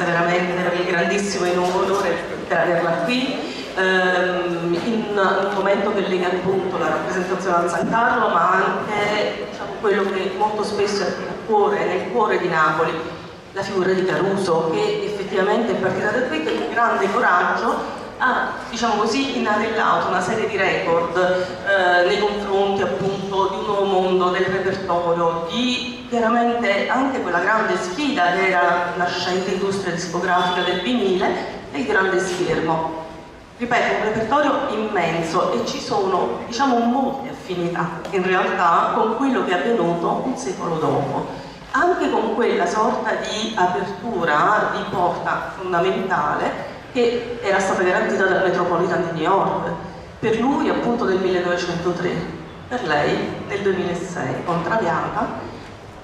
grazie veramente per il grandissimo onore per averla qui. In un momento che lega appunto la rappresentazione al San Carlo, ma anche quello che molto spesso è nel cuore di Napoli, la figura di Caruso, che effettivamente è partita da qui con grande coraggio ha, inanellato una serie di record nei confronti appunto di un nuovo mondo del repertorio, di chiaramente anche quella grande sfida che era la nascente industria discografica del vinile e il grande schermo. Ripeto, un repertorio immenso e ci sono, molte affinità in realtà con quello che è avvenuto un secolo dopo, anche con quella sorta di apertura di porta fondamentale che era stata garantita dal Metropolitan di New York, per lui appunto nel 1903, per lei nel 2006, con Traviata,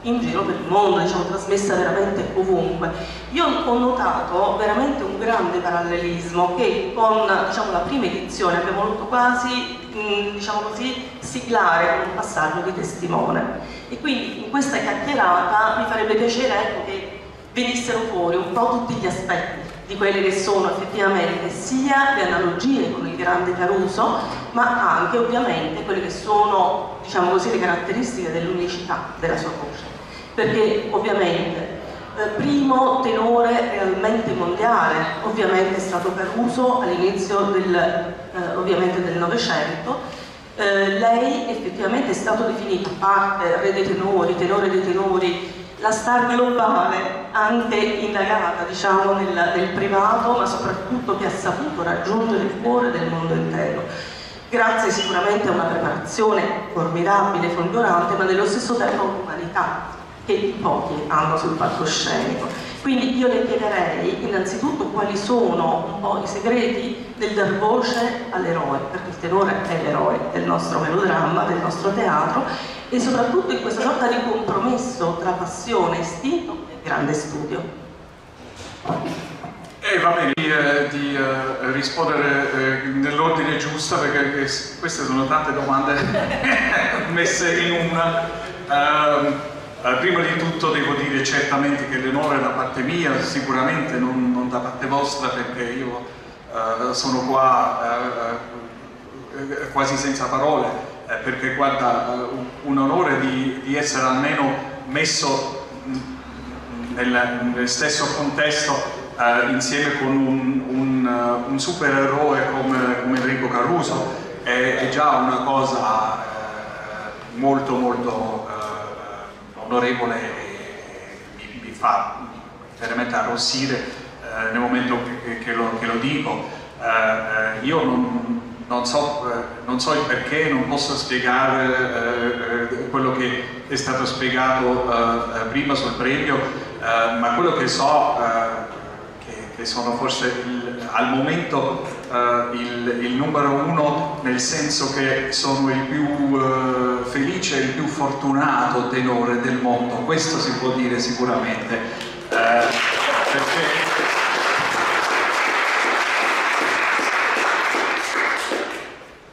in giro per il mondo, trasmessa veramente ovunque. Io ho notato veramente un grande parallelismo che con la prima edizione abbiamo voluto quasi siglare con un passaggio di testimone, e quindi in questa chiacchierata mi farebbe piacere che venissero fuori un po' tutti gli aspetti di quelle che sono effettivamente sia le analogie con il grande Caruso, ma anche ovviamente quelle che sono le caratteristiche dell'unicità della sua voce, perché ovviamente primo tenore realmente mondiale ovviamente è stato Caruso all'inizio del Novecento. Lei effettivamente è stato definito, a parte re dei tenori, tenore dei tenori, la star globale, anche indagata nel privato, ma soprattutto che ha saputo raggiungere il cuore del mondo intero, grazie sicuramente a una preparazione formidabile, folgorante, ma nello stesso tempo a un'umanità che pochi hanno sul palcoscenico. Quindi io le chiederei innanzitutto quali sono un po' i segreti del dar voce all'eroe, perché il tenore è l'eroe del nostro melodramma, del nostro teatro, e soprattutto in questa sorta di compromesso tra passione, istinto e grande studio. Va bene, di rispondere nell'ordine giusto, perché queste sono tante domande messe in una. Prima di tutto devo dire certamente che l'onore è da parte mia, sicuramente non da parte vostra, perché io sono qua quasi senza parole, perché guarda, un onore di essere almeno messo nel stesso contesto insieme con un supereroe come Enrico Caruso è già una cosa molto onorevole, e mi fa veramente arrossire nel momento che lo dico. Io non so il perché, non posso spiegare quello che è stato spiegato prima sul premio, ma quello che so che sono forse al momento il numero uno, nel senso che sono il più felice e il più fortunato tenore del mondo, questo si può dire sicuramente, perché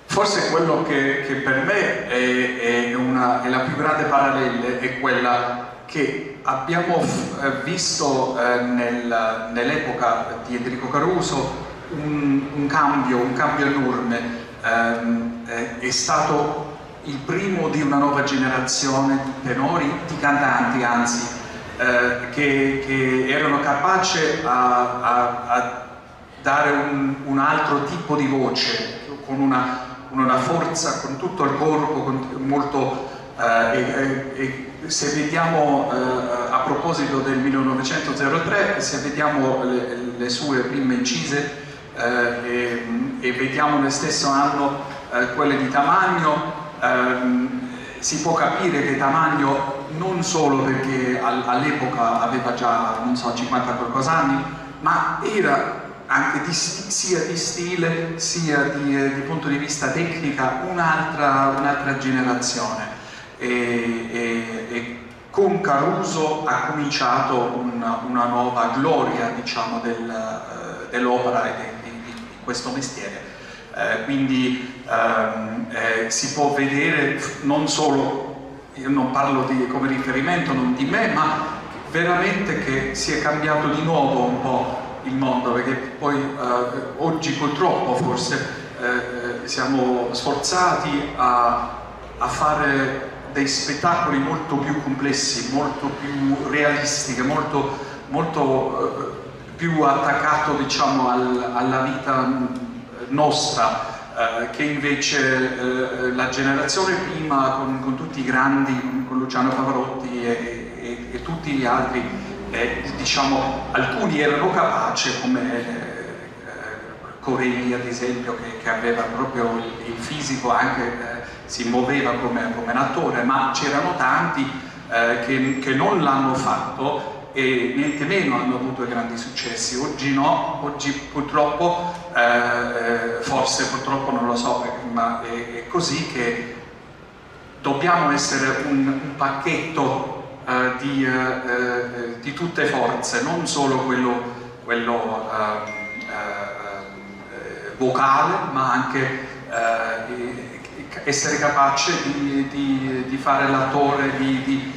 forse quello che per me è la più grande parallela è quella che abbiamo visto nell'epoca di Enrico Caruso un cambio enorme. È stato il primo di una nuova generazione di tenori, di cantanti anzi, che erano capaci a dare un altro tipo di voce, con una forza, con tutto il corpo, molto... se vediamo a proposito del 1903, se vediamo le sue prime incise e vediamo nel stesso anno quelle di Tamagno, si può capire che Tamagno, non solo perché all'epoca aveva già, non so, 50 qualcosa anni, ma era anche sia di stile sia di punto di vista tecnica un'altra generazione. E con Caruso ha cominciato una nuova gloria, diciamo, dell'opera e di questo mestiere. Quindi si può vedere non solo, io non parlo come riferimento, non di me, ma veramente che si è cambiato di nuovo un po' il mondo, perché poi oggi purtroppo forse siamo sforzati a fare dei spettacoli molto più complessi, molto più realistici, molto più attaccato, diciamo, alla vita nostra, che invece la generazione prima, con tutti i grandi, con Luciano Pavarotti e tutti gli altri, diciamo, alcuni erano capaci, come Corelli ad esempio, che aveva proprio il fisico, anche si muoveva come un attore, ma c'erano tanti che non l'hanno fatto e niente meno hanno avuto grandi successi. Oggi no, oggi purtroppo, forse purtroppo non lo so, ma è così, che dobbiamo essere un pacchetto di tutte forze, non solo quello vocale, ma anche essere capace di fare l'attore, di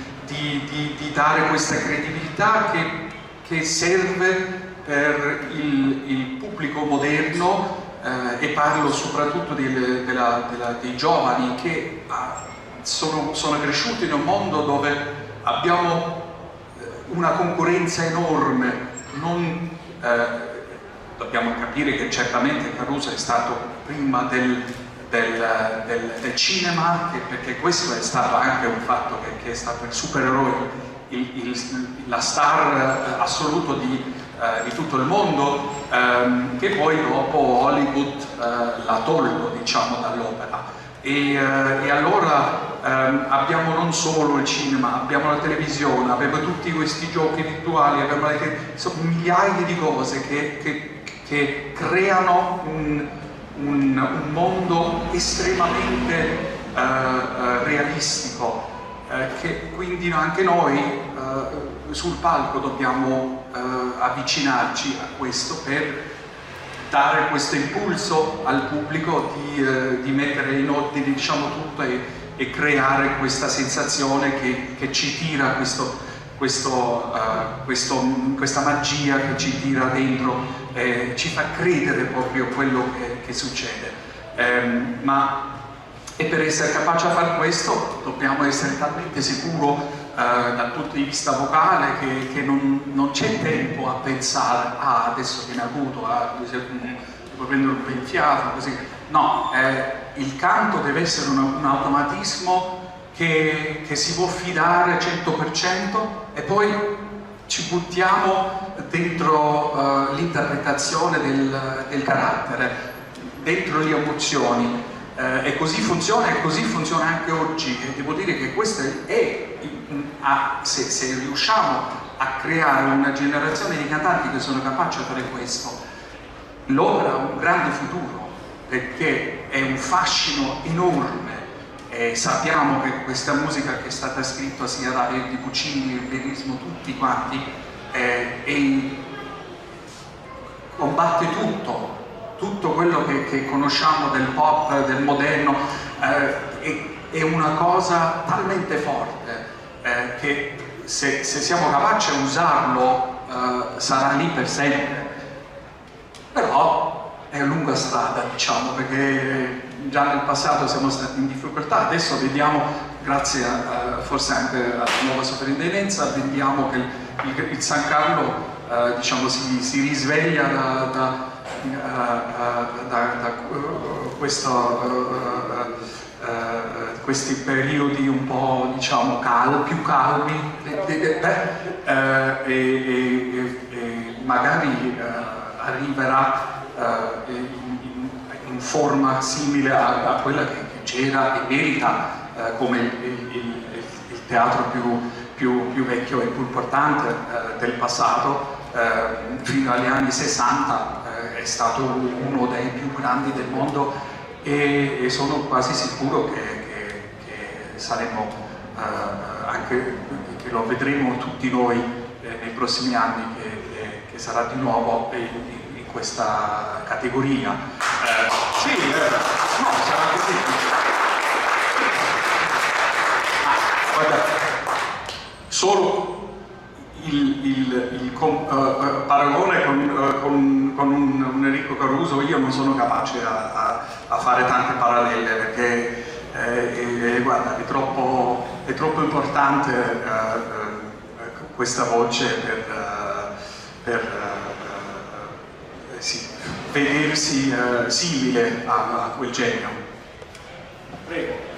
dare questa credibilità che serve per il pubblico moderno, e parlo soprattutto dei giovani che sono cresciuti in un mondo dove abbiamo una concorrenza enorme. Dobbiamo capire che certamente Caruso è stato prima del cinema, perché questo è stato anche un fatto, che è stato il supereroe, la star assoluto di tutto il mondo, che poi dopo Hollywood l'ha tolto, diciamo, dall'opera. E allora abbiamo non solo il cinema, abbiamo la televisione, abbiamo tutti questi giochi virtuali, abbiamo migliaia di cose che creano un mondo estremamente realistico, che quindi anche noi sul palco dobbiamo avvicinarci a questo per dare questo impulso al pubblico di mettere in ordine, diciamo, tutto e creare questa sensazione che ci tira questa magia che ci tira dentro, ci fa credere proprio quello che succede. E per essere capaci a fare questo dobbiamo essere talmente sicuri dal punto di vista vocale che non c'è tempo a pensare adesso viene avuto, devo prendere un po' in fiato, così. No, il canto deve essere un automatismo che si può fidare 100%, e poi ci buttiamo dentro l'interpretazione del carattere, dentro le emozioni, e così funziona anche oggi. E devo dire che questo se riusciamo a creare una generazione di cantanti che sono capaci di fare questo, l'opera ha un grande futuro, perché è un fascino enorme. Sappiamo che questa musica che è stata scritta sia da Verdi, Puccini, il verismo, tutti quanti, combatte tutto quello che conosciamo del pop, del moderno, è una cosa talmente forte che se siamo capaci a usarlo sarà lì per sempre. Però è una lunga strada, diciamo, perché già nel passato siamo stati in difficoltà, adesso vediamo, grazie forse anche alla nuova soprintendenza, vediamo che il San Carlo diciamo, si risveglia da questi periodi un po', diciamo, più calmi, e magari arriverà in forma simile a quella che c'era e merita, come il teatro più vecchio e più importante del passato. Fino agli anni 60 è stato uno dei più grandi del mondo, e sono quasi sicuro che saremo anche, che lo vedremo tutti noi nei prossimi anni, che sarà di nuovo in questa categoria. Sì, no, sarà così. Guarda, solo paragone con un Enrico Caruso, io non sono capace a fare tante parallele, perché guarda, è troppo importante questa voce per sì, vedersi simile a quel genio. Prego.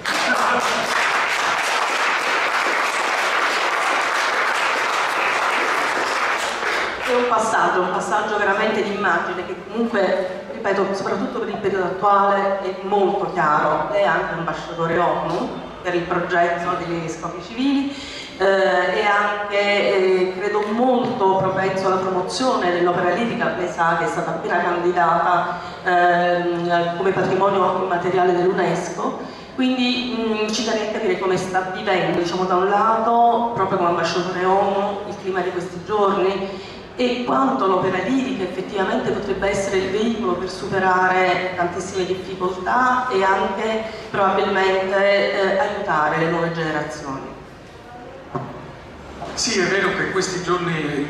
È un passaggio veramente di immagine che comunque, ripeto, soprattutto per il periodo attuale è molto chiaro. Lei è anche ambasciatore ONU per il progetto degli scopi civili e anche, credo, molto propenso alla promozione dell'opera lirica. Lei sa che è stata appena candidata come patrimonio immateriale dell'UNESCO, quindi ci tiene a capire come sta vivendo, diciamo, da un lato, proprio come ambasciatore ONU, il clima di questi giorni, e quanto l'opera lirica effettivamente potrebbe essere il veicolo per superare tantissime difficoltà e anche probabilmente aiutare le nuove generazioni. Sì, è vero che in questi giorni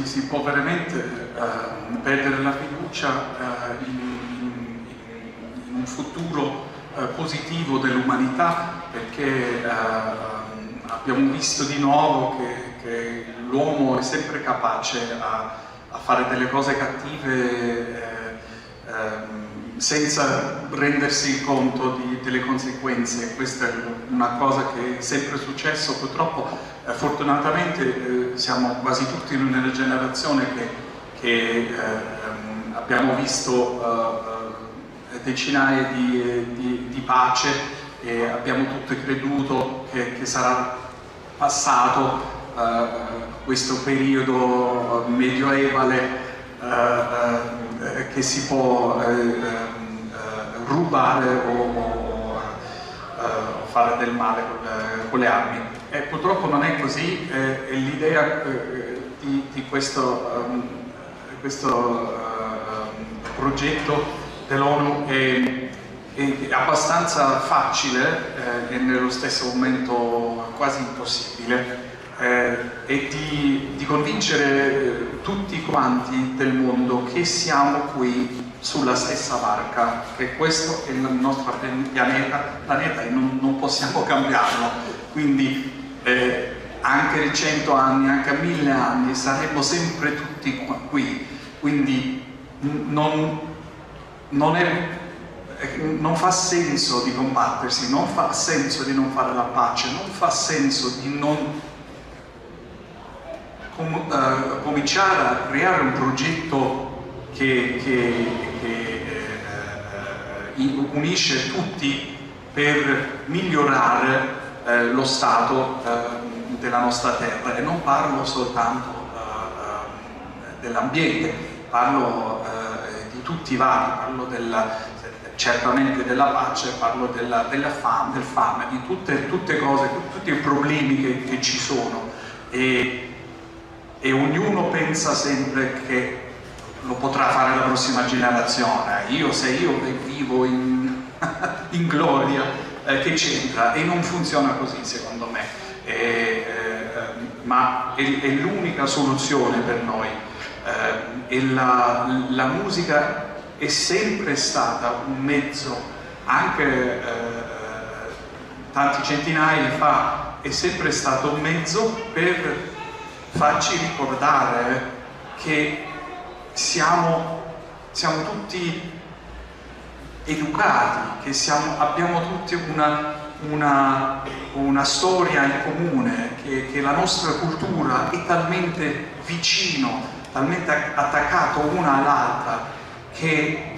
si può veramente perdere la fiducia in un futuro positivo dell'umanità, perché abbiamo visto di nuovo che l'uomo è sempre capace a fare delle cose cattive senza rendersi conto delle conseguenze. Questa è una cosa che è sempre successo, purtroppo. Fortunatamente siamo quasi tutti in una generazione che abbiamo visto decinaia di pace, e abbiamo tutti creduto che sarà passato questo periodo medioevale che si può rubare o fare del male con le armi. E purtroppo non è così, e l'idea di questo progetto dell'ONU è abbastanza facile e nello stesso momento quasi impossibile, e di convincere tutti quanti del mondo che siamo qui sulla stessa barca, che questo è il nostro pianeta e non possiamo cambiarlo. Quindi anche in 100 anni, anche a 1000 anni saremo sempre tutti qui. Quindi non fa senso di combattersi, non fa senso di non fare la pace, non fa senso di non cominciare a creare un progetto che unisce tutti per migliorare lo stato della nostra terra. E non parlo soltanto dell'ambiente, parlo di tutti i vari, parlo certamente della pace, parlo del fame, di tutte cose, tutti i problemi che ci sono, e ognuno pensa sempre che lo potrà fare la prossima generazione. Se io vivo in gloria, che c'entra? E non funziona così, secondo me. Ma è l'unica soluzione per noi. E la musica è sempre stata un mezzo, anche tanti centinaia di fa, è sempre stato un mezzo per farci ricordare che siamo tutti educati, che abbiamo tutti una storia in comune, che la nostra cultura è talmente vicino, talmente attaccato una all'altra, che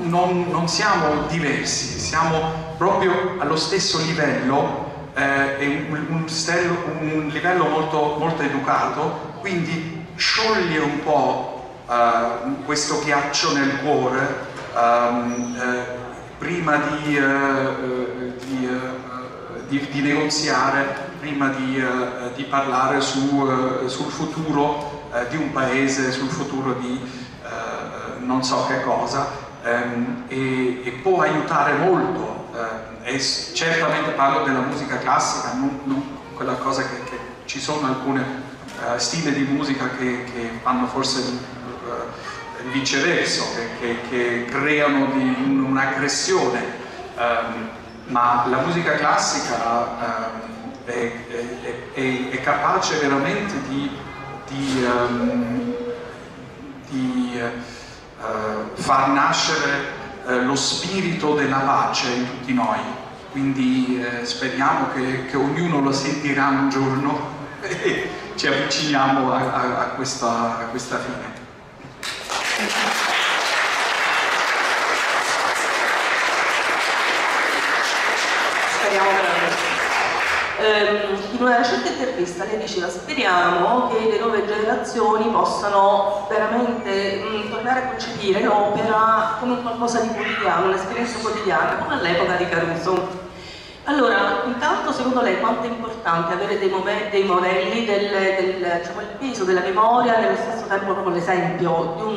non siamo diversi, siamo proprio allo stesso livello, un livello molto, molto educato. Quindi scioglie un po' questo ghiaccio nel cuore prima di negoziare, prima di parlare sul futuro di un paese, sul futuro di non so che cosa, e può aiutare molto. E certamente parlo della musica classica, non quella cosa che ci sono alcune stili di musica che fanno forse il viceverso, che creano un'aggressione, ma la musica classica è capace veramente di far nascere lo spirito della pace in tutti noi, quindi speriamo che ognuno lo sentirà un giorno e ci avviciniamo a questa fine. Speriamo veramente. In una recente intervista lei diceva: speriamo che le nuove generazioni possano veramente tornare a concepire l'opera come qualcosa di quotidiano, un'esperienza quotidiana, come all'epoca di Caruso. Allora, intanto secondo lei quanto è importante avere dei modelli diciamo, il peso della memoria, nello stesso tempo proprio l'esempio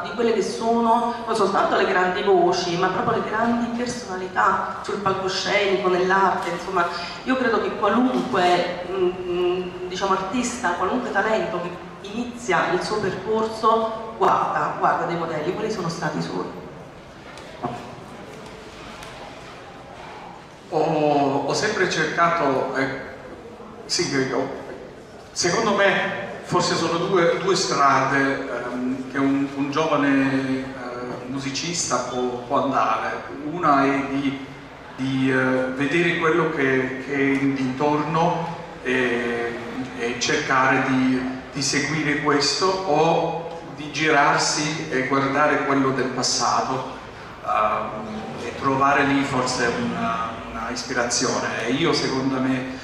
di quelle che sono non soltanto le grandi voci, ma proprio le grandi personalità sul palcoscenico, nell'arte, insomma, io credo che qualunque diciamo, artista, qualunque talento che inizia il suo percorso guarda dei modelli, quali sono stati i suoi? Ho sempre cercato, sì, secondo me forse sono due strade che un giovane musicista può andare. Una è di vedere quello che è intorno e cercare di seguire questo, o di girarsi e guardare quello del passato e trovare lì forse una ispirazione. E io, secondo me,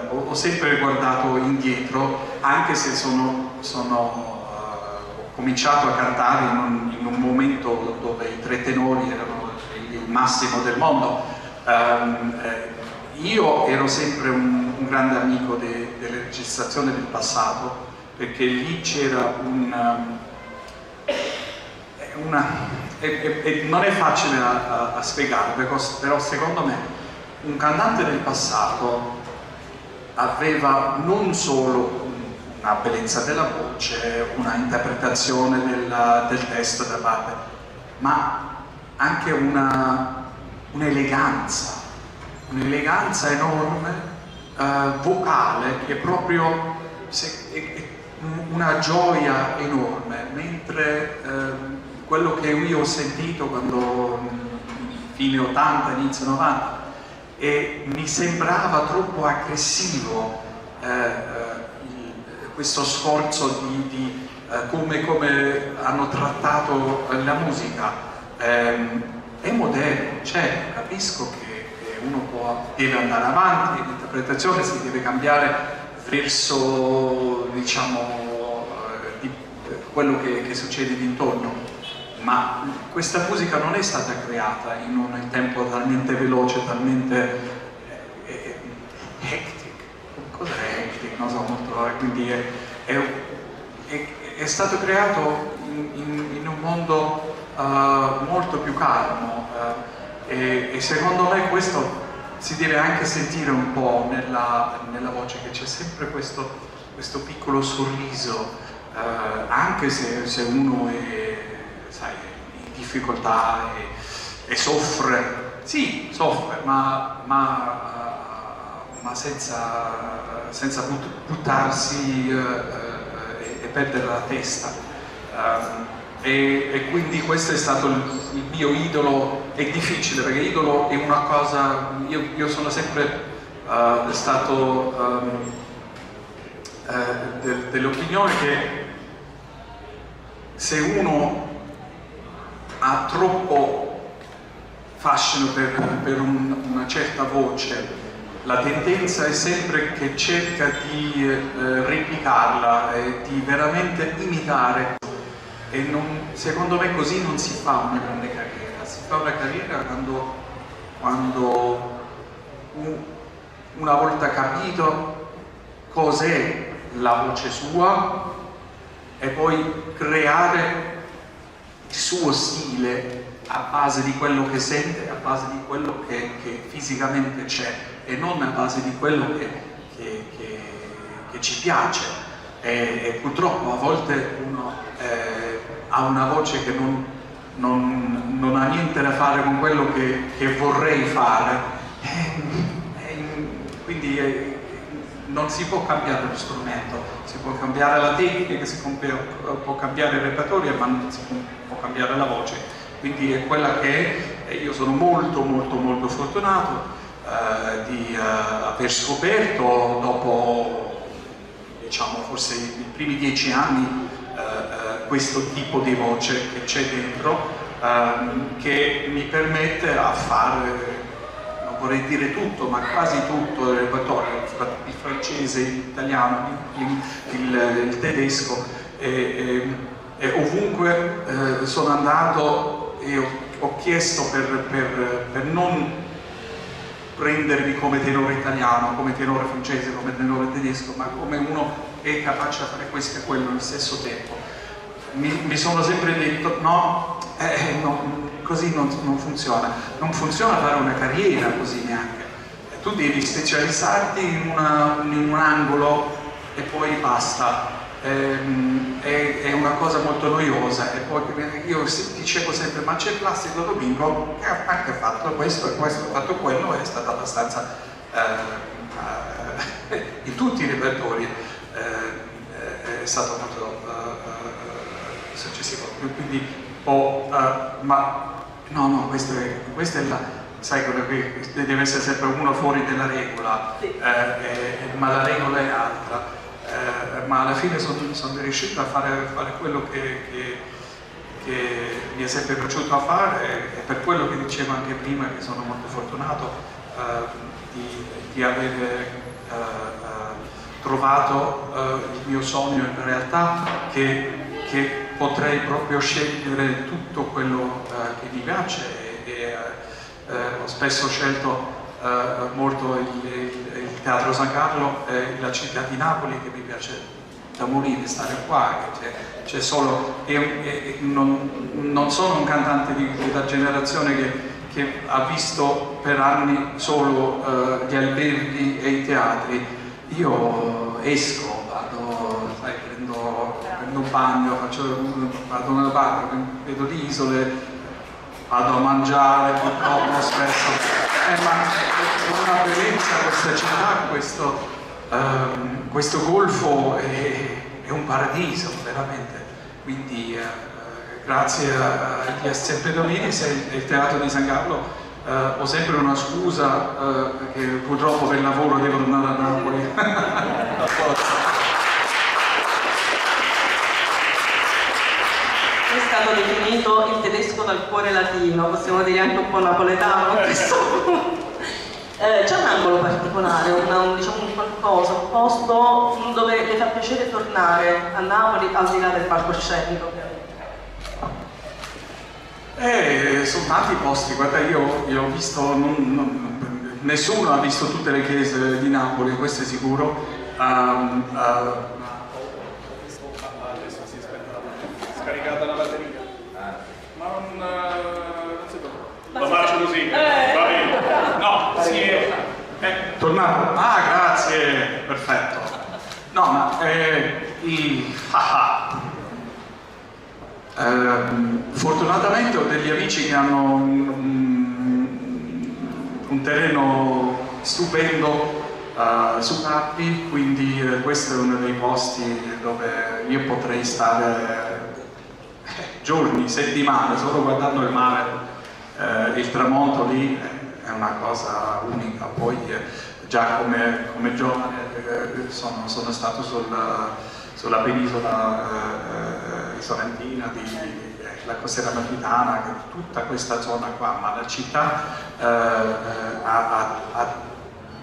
ho sempre guardato indietro, anche se ho cominciato a cantare in un momento dove i tre tenori erano il massimo del mondo. Io ero sempre un grande amico delle registrazioni del passato, perché lì c'era non è facile a spiegare, però secondo me un cantante del passato aveva non solo una bellezza della voce, una interpretazione del testo da parte, ma anche un'eleganza enorme, vocale, che proprio è una gioia enorme, mentre quello che io ho sentito quando fine 80, inizio 90, e mi sembrava troppo aggressivo questo sforzo di come hanno trattato la musica. È moderno, cioè capisco che uno deve andare avanti, l'interpretazione si deve cambiare verso, diciamo, quello che succede d'intorno, ma questa musica non è stata creata in un tempo talmente veloce, talmente hectic. Cos'è hectic? Non so molto, quindi è stato creato in un mondo molto più calmo, e secondo me questo si deve anche sentire un po' nella voce, che c'è sempre questo piccolo sorriso, anche se uno è, sai, in difficoltà e soffre, sì, soffre, ma senza buttarsi e perdere la testa. E quindi questo è stato il mio idolo. È difficile, perché idolo è una cosa, io sono sempre stato dell'opinione che se uno ha troppo fascino per una certa voce, la tendenza è sempre che cerca di replicarla e di veramente imitare, e secondo me così non si fa una grande carriera. Si fa una carriera quando una volta capito cos'è la voce sua, e poi creare il suo stile a base di quello che sente, a base di quello che fisicamente c'è, e non a base di quello che ci piace, e purtroppo a volte uno ha una voce che non ha niente da fare con quello che vorrei fare, quindi non si può cambiare lo strumento, si può cambiare la tecnica, si può cambiare il repertorio, ma non si può cambiare la voce, quindi è quella che è. Io sono molto molto molto fortunato di aver scoperto dopo, diciamo, forse i primi 10 anni questo tipo di voce che c'è dentro, che mi permette a fare, non vorrei dire tutto, ma quasi tutto il repertorio, il francese, l'italiano, il tedesco, e ovunque sono andato e ho chiesto per non prendermi come tenore italiano, come tenore francese, come tenore tedesco, ma come uno che è capace di fare questo e quello allo stesso tempo. Mi sono sempre detto no, così non funziona, non funziona fare una carriera così neanche. Tu devi specializzarti in un angolo e poi basta. È una cosa molto noiosa, e poi io dicevo sempre, ma c'è Placido Domingo che ha anche fatto questo e questo, ha fatto quello, e è stato abbastanza in tutti i repertori è stato molto successivo, quindi ma no, questo è la, sai, quello che deve essere sempre uno fuori della regola, ma la regola è altra. Ma alla fine sono riuscito a fare quello che mi è sempre piaciuto a fare, e per quello che dicevo anche prima, che sono molto fortunato di aver trovato il mio sogno in realtà, che potrei proprio scegliere tutto quello che mi piace, e ho spesso scelto molto il Teatro San Carlo, la città di Napoli, che mi piace da morire stare qua, c'è solo, non sono un cantante della generazione che ha visto per anni solo gli alberghi e i teatri. Io esco, vado, sai, prendo un bagno, vado nel bar, vedo le isole, vado a mangiare purtroppo spesso. Ma è una bellezza questa città, questo golfo è un paradiso veramente, quindi grazie agli Sempredominis e il Teatro di San Carlo ho sempre una scusa, che purtroppo per lavoro devo tornare a Napoli. È stato definito il tedesco dal cuore latino, possiamo dire anche un po' napoletano. C'è un angolo particolare, diciamo un qualcosa, un posto dove le fa piacere tornare a Napoli, al di là del palcoscenico? Sono tanti posti, guarda, io ho visto, nessuno ha visto tutte le chiese di Napoli, questo è sicuro. Adesso si aspetta, scaricata la batteria, ma non si può. Lo faccio così, va bene. No, sì, è tornato. Ah, grazie, perfetto. No, ma fortunatamente ho degli amici che hanno un terreno stupendo su Capri, quindi questo è uno dei posti dove io potrei stare giorni, settimane, solo guardando il mare. Il tramonto lì è una cosa unica. Poi già come giovane sono stato sulla penisola sorrentina, la costiera amalfitana, tutta questa zona qua, ma la città ha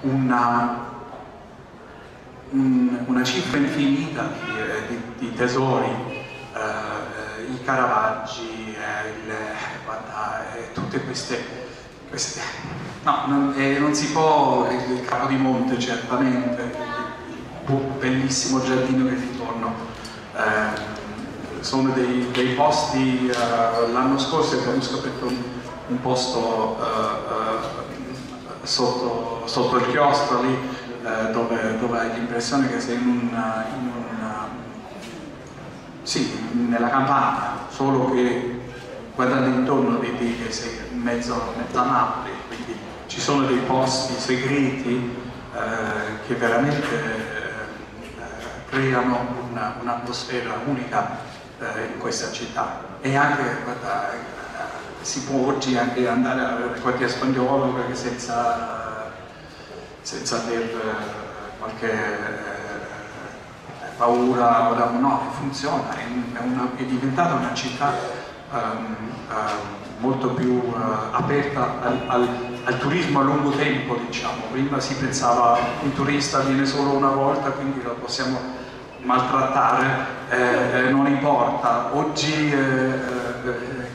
una cifra infinita di tesori, i Caravaggi, tutte queste no, non si può, il Capodimonte certamente, il bellissimo giardino che è intorno, sono dei posti. L'anno scorso abbiamo scoperto un posto sotto il chiostro lì, dove hai l'impressione che sei nella campagna, solo che guardando intorno vedi che sei in mezzo a Napoli, quindi ci sono dei posti segreti che veramente creano un'atmosfera unica in questa città. E anche, guarda, si può oggi anche andare al quartiere Spagnuolo perché senza aver qualche paura, no, funziona, è diventata una città molto più aperta al turismo a lungo tempo, diciamo. Prima si pensava un turista viene solo una volta, quindi lo possiamo maltrattare, non importa. Oggi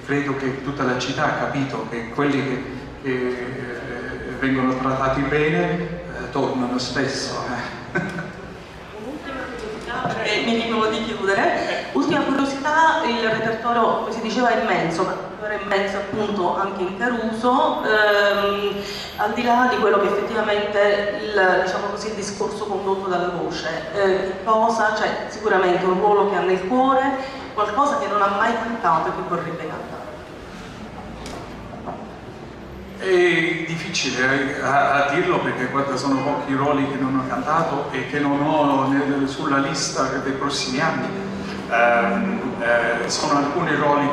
credo che tutta la città ha capito che quelli che vengono trattati bene tornano spesso. Un'ultima curiosità, perché mi dicono di chiudere. Ultima curiosità, il repertorio, come si diceva, è immenso, ma è immenso appunto anche in Caruso, al di là di quello che effettivamente diciamo così, il discorso condotto dalla voce, cosa, cioè sicuramente un ruolo che ha nel cuore, qualcosa che non ha mai cantato e che vorrebbe cantare. È difficile a dirlo perché guarda, sono pochi ruoli che non ho cantato e che non ho sulla lista dei prossimi anni. Sono alcuni ruoli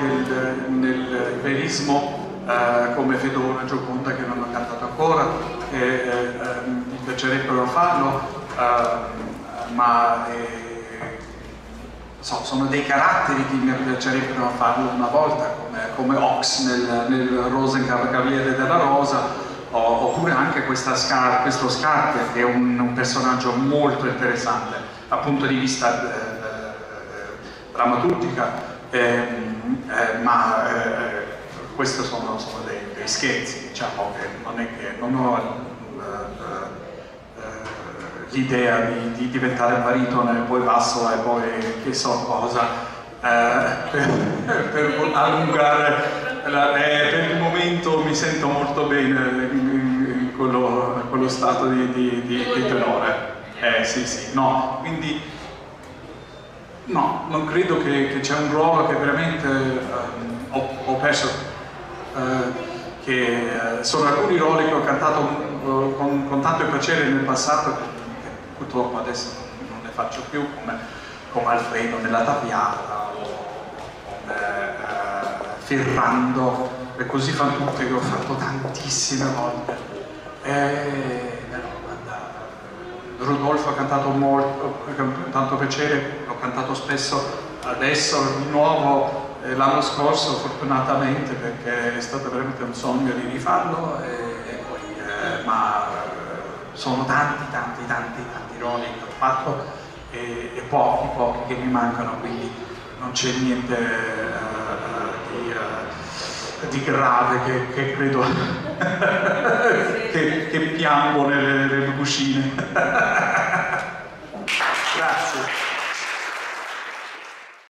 nel verismo come Fedora, Gioconda, che non ho cantato ancora, che mi piacerebbero farlo, ma sono dei caratteri che mi piacerebbero farlo una volta, come Ox nel Cavaliere della Rosa, oppure anche questo Scarpe, che è un personaggio molto interessante dal punto di vista drammaturgica, ma questi sono dei scherzi, diciamo, che non è che non ho l'idea di diventare baritono e poi basso e poi che so cosa, per allungare. Per il momento mi sento molto bene in quello stato di tenore. Sì, no, quindi no, non credo che c'è un ruolo che veramente ho perso, che sono alcuni ruoli che ho cantato con tanto piacere nel passato, che purtroppo adesso non ne faccio più, come Alfredo nella Tapiata o come Ferrando, e così fanno tutte, che ho fatto tantissime volte. Rodolfo ha cantato molto, con tanto piacere, l'ho cantato spesso, adesso di nuovo, l'anno scorso fortunatamente, perché è stato veramente un sogno di rifarlo, ma sono tanti ruoli che ho fatto e pochi che mi mancano, quindi non c'è niente di grave che credo che piango nelle cucine. Grazie.